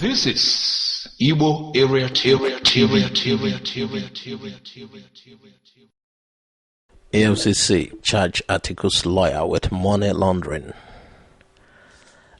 This is Igbo Area EFCC charged Atiku's lawyer with money laundering.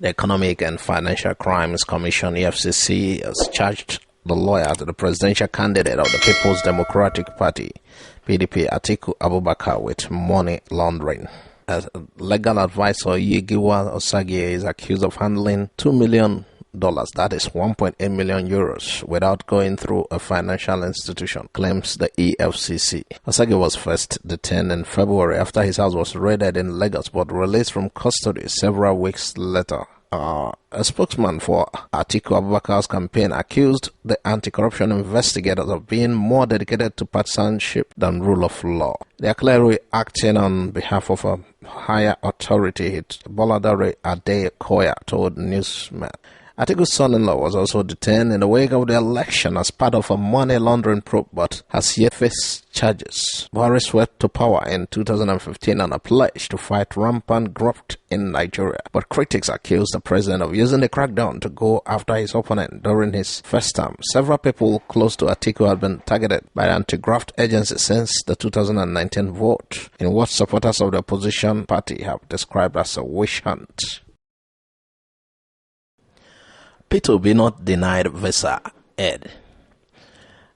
The Economic and Financial Crimes Commission EFCC has charged the lawyer to the presidential candidate of the People's Democratic Party (PDP) Atiku Abubakar with money laundering. As legal advisor Yegiwa Osagie is accused of handling $2 million, that is 1.8 million euros, without going through a financial institution, claims the EFCC. Osagie was first detained in February after his house was raided in Lagos but released from custody several weeks later. A spokesman for Atiku Abubakar's campaign accused the anti-corruption investigators of being more dedicated to partisanship than rule of law. They are clearly acting on behalf of a higher authority, Boladare Adekoya told newsmen. Atiku's son-in-law was also detained in the wake of the election as part of a money laundering probe but has yet faced charges. Buhari swept to power in 2015 on a pledge to fight rampant graft in Nigeria, but critics accused the president of using the crackdown to go after his opponent during his first term. Several people close to Atiku have been targeted by the anti-graft agency since the 2019 vote, in what supporters of the opposition party have described as a witch hunt. Toby not denied visa, Ed.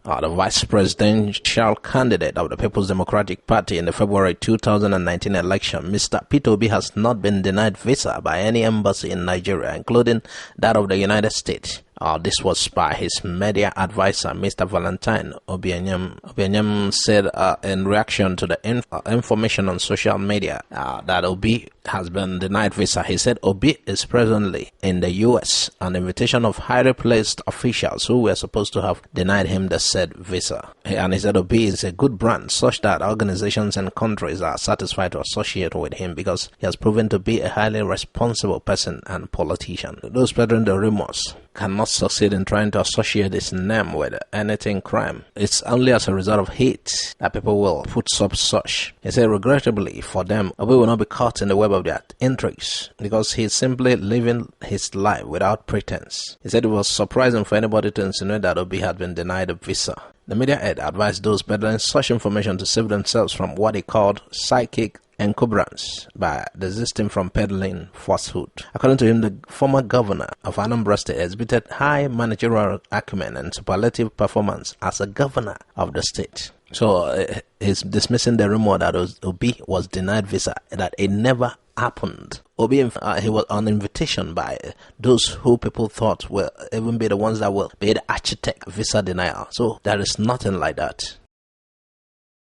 The vice presidential candidate of the People's Democratic Party in the February 2019 election, Mr. Toby has not been denied visa by any embassy in Nigeria, including that of the United States. This was by his media advisor, Mr. Valentine Obienyem. Obienyem said in reaction to the information on social media that Obi has been denied visa. He said Obi is presently in the U.S. on invitation of highly placed officials who were supposed to have denied him the said visa. And he said Obi is a good brand such that organizations and countries are satisfied to associate with him because he has proven to be a highly responsible person and politician. Those spreading the rumors cannot succeed in trying to associate his name with anything crime. It's only as a result of hate that people will put up such. He said, regrettably for them, Obi will not be caught in the web of their intrigues because he's simply living his life without pretense. He said it was surprising for anybody to insinuate that Obi had been denied a visa. The media head advised those peddling such information to save themselves from what he called psychic encumbrance by desisting from peddling falsehood. According to him, the former governor of Anambra State exhibited high managerial acumen and superlative performance as a governor of the state. So he's dismissing the rumor that Obi was denied visa, that it never happened. Obi, he was on invitation by those who people thought will even be the ones that will be the architect visa denial. So there is nothing like that.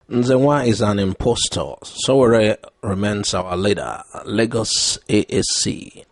Nzenwa is an impostor. Sowore remains our leader. Lagos AAC,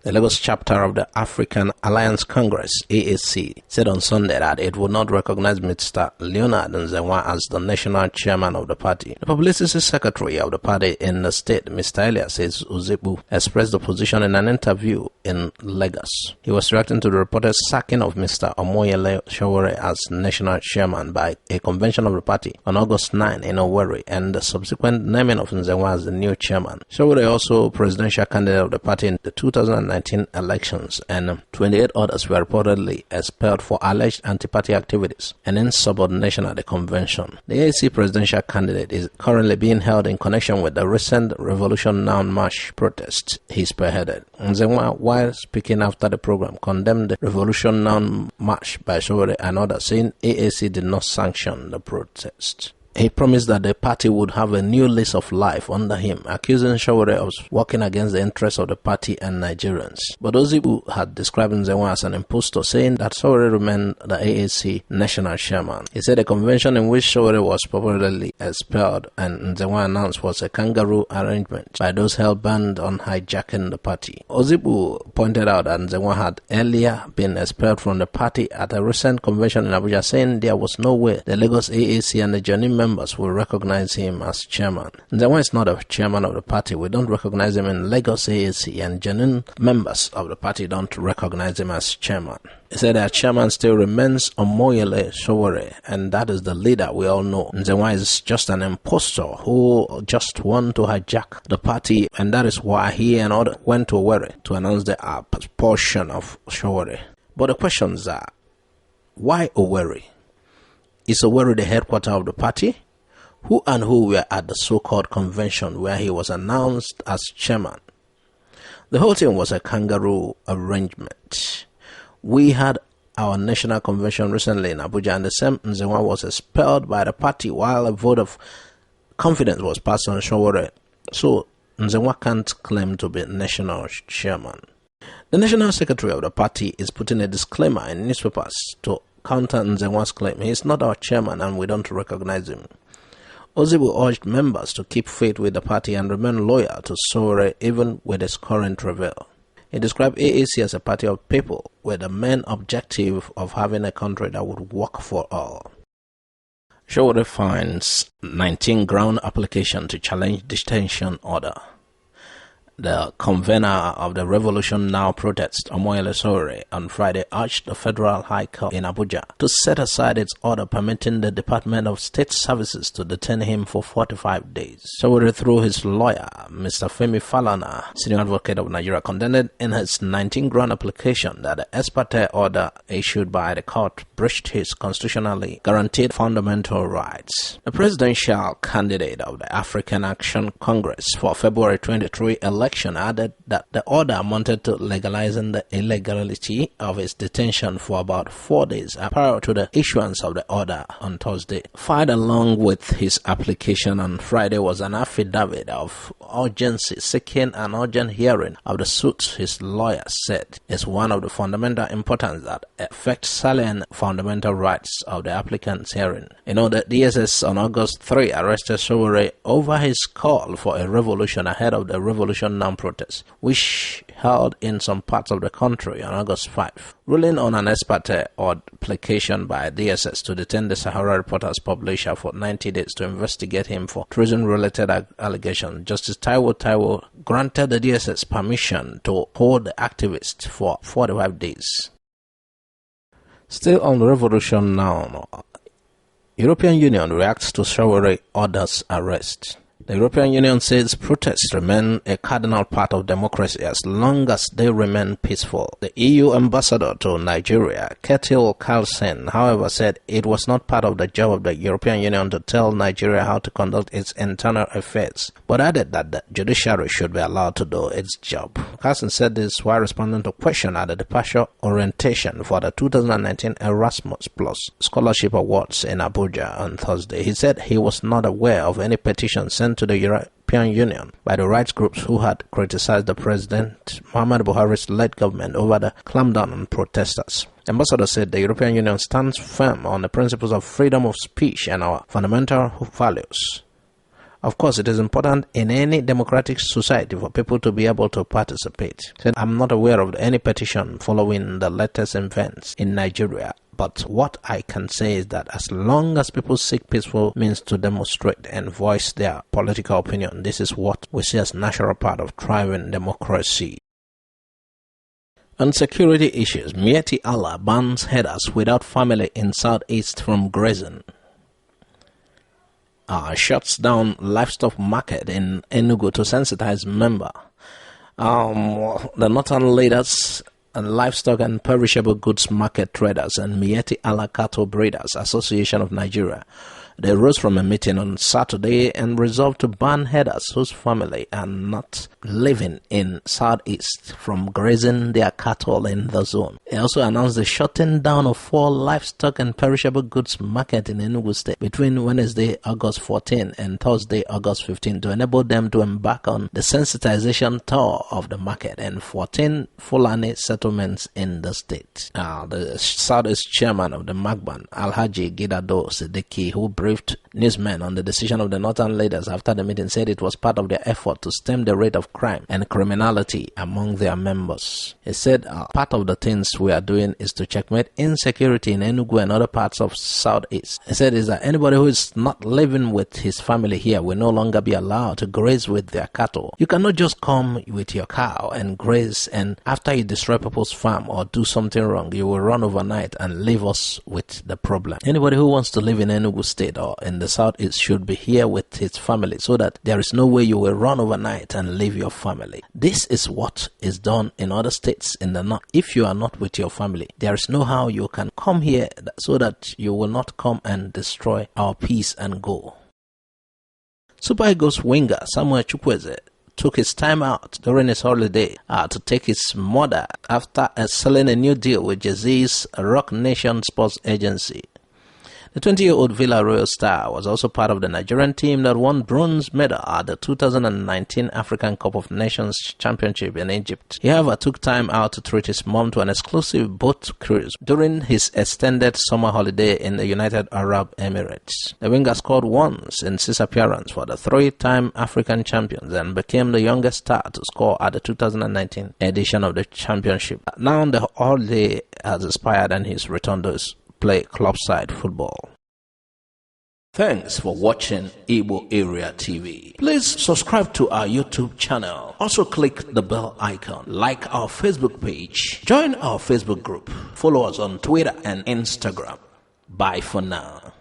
the Lagos chapter of the African Alliance Congress, AAC, said on Sunday that it would not recognize Mr. Leonard Nzenwa as the national chairman of the party. The publicity secretary of the party in the state, Mr. Elias Uzibu, expressed the position in an interview in Lagos. He was reacting to the reported sacking of Mr. Omoyele Sowore as national chairman by a convention of the party on August 9 in Owerri and the subsequent naming of Nzenwa as the new chairman. Sowore also presidential candidate of the party in the 2019 elections, and 28 others were reportedly expelled for alleged anti-party activities and insubordination at the convention. The AAC presidential candidate is currently being held in connection with the recent Revolution Now March protest he spearheaded. Nzenwa, while speaking after the program, condemned the Revolution Now March by Sowore and others, saying AAC did not sanction the protest. He promised that the party would have a new lease of life under him, accusing Sowore of working against the interests of the party and Nigerians. But Ozibu had described Nzenwa as an impostor, saying that Sowore remained the AAC national chairman. He said the convention in which Sowore was purportedly expelled and Nzenwa announced was a kangaroo arrangement by those hell-bent on hijacking the party. Ozibu pointed out that Nzenwa had earlier been expelled from the party at a recent convention in Abuja, saying there was no way the Lagos AAC and the Johnny members will recognize him as chairman. Nzenwa is not a chairman of the party. We don't recognize him in Lagos AAC, and genuine members of the party don't recognize him as chairman. He said that chairman still remains Omoyele Sowore, and that is the leader we all know. Nzenwa is just an impostor who just want to hijack the party, and that is why he and others went to Owerri to announce the portion of Sowore. But the questions are, why Sowore? Is Sowore the headquarters of the party? Who and who were at the so-called convention where he was announced as chairman? The whole thing was a kangaroo arrangement. We had our national convention recently in Abuja, and the same Nzenwa was expelled by the party while a vote of confidence was passed on Sowore. So Nzenwa can't claim to be national chairman. The national secretary of the party is putting a disclaimer in newspapers to counter Nzenwa's claim. He is not our chairman and we don't recognize him. Ozibu urged members to keep faith with the party and remain loyal to Sowore even with its current reveal. He described AAC as a party of people with the main objective of having a country that would work for all. Sowore finds 19 ground application to challenge detention order. The convener of the Revolution Now protest, Samuel Chukwueze, on Friday urged the Federal High Court in Abuja to set aside its order permitting the Department of State Services to detain him for 45 days. Sowore, through his lawyer, Mr. Femi Falana, senior advocate of Nigeria, contended in his 19-ground application that the ex parte order issued by the court breached his constitutionally guaranteed fundamental rights. The presidential candidate of the African Action Congress for February 23 election added that the order amounted to legalizing the illegality of his detention for about 4 days prior to the issuance of the order on Thursday. Filed along with his application on Friday was an affidavit of urgency seeking an urgent hearing of the suit. His lawyer said is one of the fundamental importance that affects salient fundamental rights of the applicant's hearing. The DSS on August 3 arrested Sowore over his call for a revolution ahead of the Revolution Now protest, which held in some parts of the country on August 5. Ruling on an ex parte application by DSS to detain the Sahara Reporters publisher for 90 days to investigate him for treason-related allegations, Justice Taiwo granted the DSS permission to hold the activist for 45 days. Still on the Revolution Now, European Union reacts to Sowore orders arrest. The European Union says protests remain a cardinal part of democracy as long as they remain peaceful. The EU ambassador to Nigeria, Ketil Carlsen, however, said it was not part of the job of the European Union to tell Nigeria how to conduct its internal affairs, but added that the judiciary should be allowed to do its job. Carlsen said this while responding to question at the departure orientation for the 2019 Erasmus Plus Scholarship Awards in Abuja on Thursday. He said he was not aware of any petition sent to the European Union by the rights groups who had criticized the President Muhammadu Buhari's led government over the clampdown on protesters. The ambassador said the European Union stands firm on the principles of freedom of speech and our fundamental values. Of course, it is important in any democratic society for people to be able to participate. He said, I'm not aware of any petition following the latest events in Nigeria. But what I can say is that as long as people seek peaceful means to demonstrate and voice their political opinion, this is what we see as natural part of thriving democracy. On security issues, Miyetti Allah bans herders without family in Southeast from grazing. Shuts down livestock market in Enugu to sensitize member. The northern leaders and Livestock and Perishable Goods Market Traders and Miyetti Allah Cattle Breeders Association of Nigeria. They rose from a meeting on Saturday and resolved to ban herders whose family are not living in Southeast from grazing their cattle in the zone. They also announced the shutting down of 4 livestock and perishable goods market in Enugu State between Wednesday, August 14 and Thursday, August 15 to enable them to embark on the sensitization tour of the market and 14 Fulani settlements in the state. The Southeast chairman of the Magban, Alhaji Gidado Siddiqui, who briefed newsmen on the decision of the northern leaders after the meeting, said it was part of their effort to stem the rate of crime and criminality among their members. He said part of the things we are doing is to checkmate insecurity in Enugu and other parts of Southeast. He said is that anybody who is not living with his family here will no longer be allowed to graze with their cattle. You cannot just come with your cow and graze, and after you destroy people's farm or do something wrong, you will run overnight and leave us with the problem. Anybody who wants to live in Enugu State state or in the southeast should be here with his family, so that there is no way you will run overnight and leave your family. This is what is done in other states in the north. If you are not with your family, there is no how you can come here so that you will not come and destroy our peace and go. Super Eagles winger Samuel Chukwueze took his time out during his holiday to take his mother after selling a new deal with Jay-Z's Rock Nation Sports Agency. The 20-year-old Villarreal star was also part of the Nigerian team that won bronze medal at the 2019 African Cup of Nations Championship in Egypt. He, however, took time out to treat his mom to an exclusive boat cruise during his extended summer holiday in the United Arab Emirates. The winger scored once in 6 appearances for the 3-time African champions and became the youngest star to score at the 2019 edition of the championship. Now the holiday has expired and he's returned to his play club-side football. Thanks for watching Igbo Area TV. Please subscribe to our YouTube channel. Also click the bell icon. Like our Facebook page. Join our Facebook group. Follow us on Twitter and Instagram. Bye for now.